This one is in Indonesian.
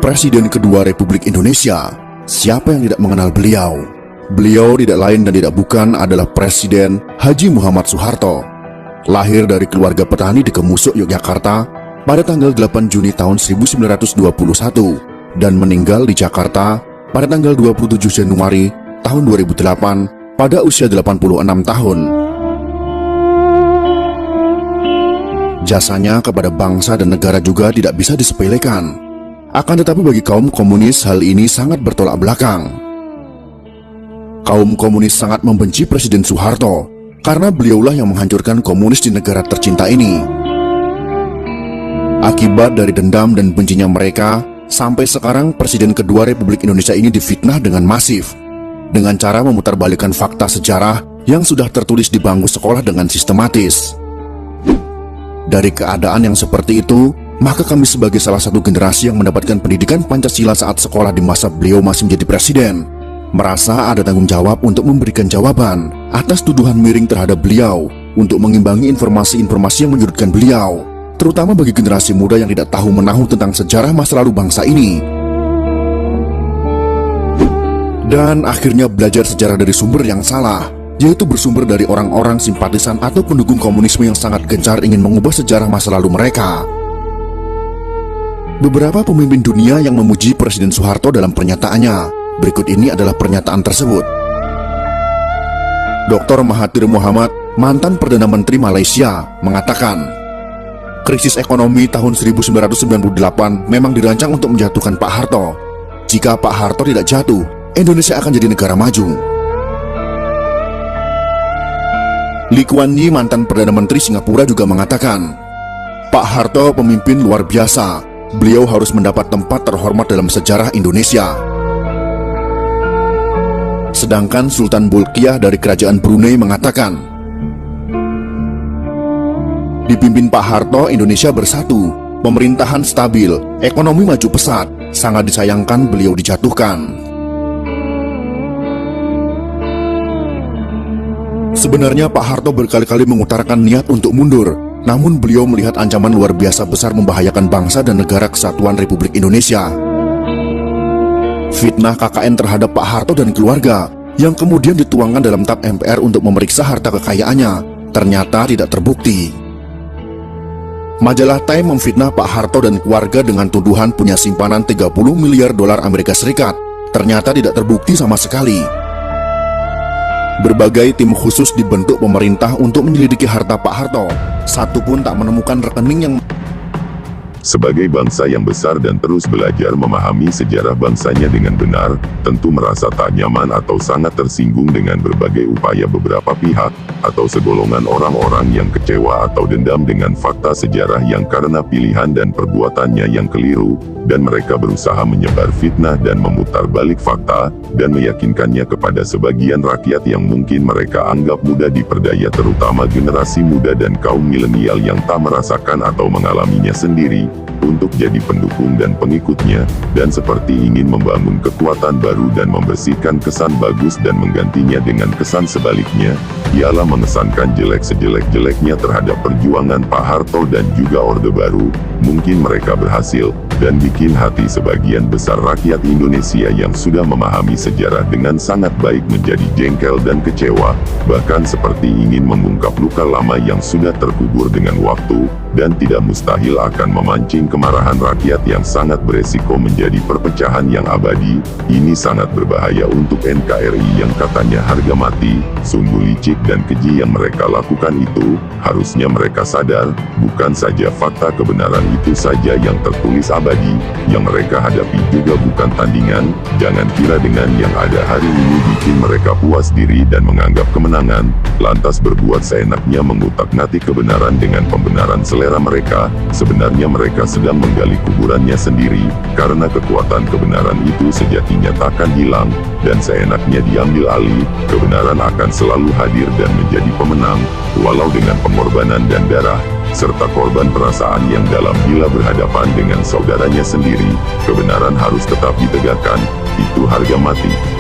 Presiden kedua Republik Indonesia. Siapa yang tidak mengenal beliau? Beliau tidak lain dan tidak bukan adalah Presiden Haji Muhammad Soeharto. Lahir dari keluarga petani di Kemusuk, Yogyakarta pada tanggal 8 Juni tahun 1921 dan meninggal di Jakarta pada tanggal 27 Januari tahun 2008 pada usia 86 tahun. Jasanya kepada bangsa dan negara juga tidak bisa disepelekan. Akan tetapi bagi kaum komunis hal ini sangat bertolak belakang. Kaum komunis sangat membenci Presiden Soeharto karena beliaulah yang menghancurkan komunis di negara tercinta ini. Akibat dari dendam dan bencinya mereka, sampai sekarang Presiden kedua Republik Indonesia ini difitnah dengan masif, dengan cara memutarbalikkan fakta sejarah yang sudah tertulis di bangku sekolah dengan sistematis. Dari keadaan yang seperti itu, maka kami sebagai salah satu generasi yang mendapatkan pendidikan Pancasila saat sekolah di masa beliau masih menjadi presiden, merasa ada tanggung jawab untuk memberikan jawaban atas tuduhan miring terhadap beliau, untuk mengimbangi informasi-informasi yang menyudutkan beliau, terutama bagi generasi muda yang tidak tahu menahu tentang sejarah masa lalu bangsa ini. Dan akhirnya belajar sejarah dari sumber yang salah, yaitu bersumber dari orang-orang simpatisan atau pendukung komunisme yang sangat gencar ingin mengubah sejarah masa lalu mereka. Beberapa pemimpin dunia yang memuji Presiden Soeharto dalam pernyataannya. Berikut ini adalah pernyataan tersebut. Dr. Mahathir Mohamad, mantan Perdana Menteri Malaysia, mengatakan, krisis ekonomi tahun 1998 memang dirancang untuk menjatuhkan Pak Harto. Jika Pak Harto tidak jatuh, Indonesia akan jadi negara maju. Lee Kuan Yew, mantan Perdana Menteri Singapura, juga mengatakan, Pak Harto pemimpin luar biasa. Beliau harus mendapat tempat terhormat dalam sejarah Indonesia. Sedangkan Sultan Bolkiah dari Kerajaan Brunei mengatakan, dipimpin Pak Harto, Indonesia bersatu, pemerintahan stabil, ekonomi maju pesat. Sangat disayangkan beliau dijatuhkan. Sebenarnya Pak Harto berkali-kali mengutarakan niat untuk mundur, namun beliau melihat ancaman luar biasa besar membahayakan bangsa dan negara kesatuan Republik Indonesia. Fitnah KKN terhadap Pak Harto dan keluarga yang kemudian dituangkan dalam TAP MPR untuk memeriksa harta kekayaannya ternyata tidak terbukti. Majalah Time memfitnah Pak Harto dan keluarga dengan tuduhan punya simpanan 30 miliar dolar Amerika Serikat. Ternyata tidak terbukti sama sekali. Berbagai tim khusus dibentuk pemerintah untuk menyelidiki harta Pak Harto. Satu pun tak menemukan rekening yang... Sebagai bangsa yang besar dan terus belajar memahami sejarah bangsanya dengan benar, tentu merasa tak nyaman atau sangat tersinggung dengan berbagai upaya beberapa pihak, atau segolongan orang-orang yang kecewa atau dendam dengan fakta sejarah yang karena pilihan dan perbuatannya yang keliru, dan mereka berusaha menyebar fitnah dan memutar balik fakta, dan meyakinkannya kepada sebagian rakyat yang mungkin mereka anggap mudah diperdaya, terutama generasi muda dan kaum milenial yang tak merasakan atau mengalaminya sendiri, untuk jadi pendukung dan pengikutnya, dan seperti ingin membangun kekuatan baru dan membersihkan kesan bagus dan menggantinya dengan kesan sebaliknya, ialah mengesankan jelek sejelek-jeleknya terhadap perjuangan Pak Harto dan juga Orde Baru. Mungkin mereka berhasil, dan bikin hati sebagian besar rakyat Indonesia yang sudah memahami sejarah dengan sangat baik menjadi jengkel dan kecewa, bahkan seperti ingin mengungkap luka lama yang sudah terkubur dengan waktu, dan tidak mustahil akan memancing kemarahan rakyat yang sangat beresiko menjadi perpecahan yang abadi. Ini sangat berbahaya untuk NKRI yang katanya harga mati. Sungguh licik dan keji yang mereka lakukan itu. Harusnya mereka sadar, bukan saja fakta kebenaran itu saja yang tertulis abadi, yang mereka hadapi juga bukan tandingan. Jangan kira dengan yang ada hari ini bikin mereka puas diri dan menganggap kemenangan, lantas berbuat seenaknya mengutak-ngatik kebenaran dengan pembenaran selera mereka. Sebenarnya mereka sedang menggali kuburannya sendiri, karena kekuatan kebenaran itu sejatinya takkan hilang, dan seenaknya diambil alih. Kebenaran akan selalu hadir dan menjadi pemenang, walau dengan pengorbanan dan darah, serta korban perasaan yang dalam bila berhadapan dengan saudaranya sendiri. Kebenaran harus tetap ditegakkan, itu harga mati.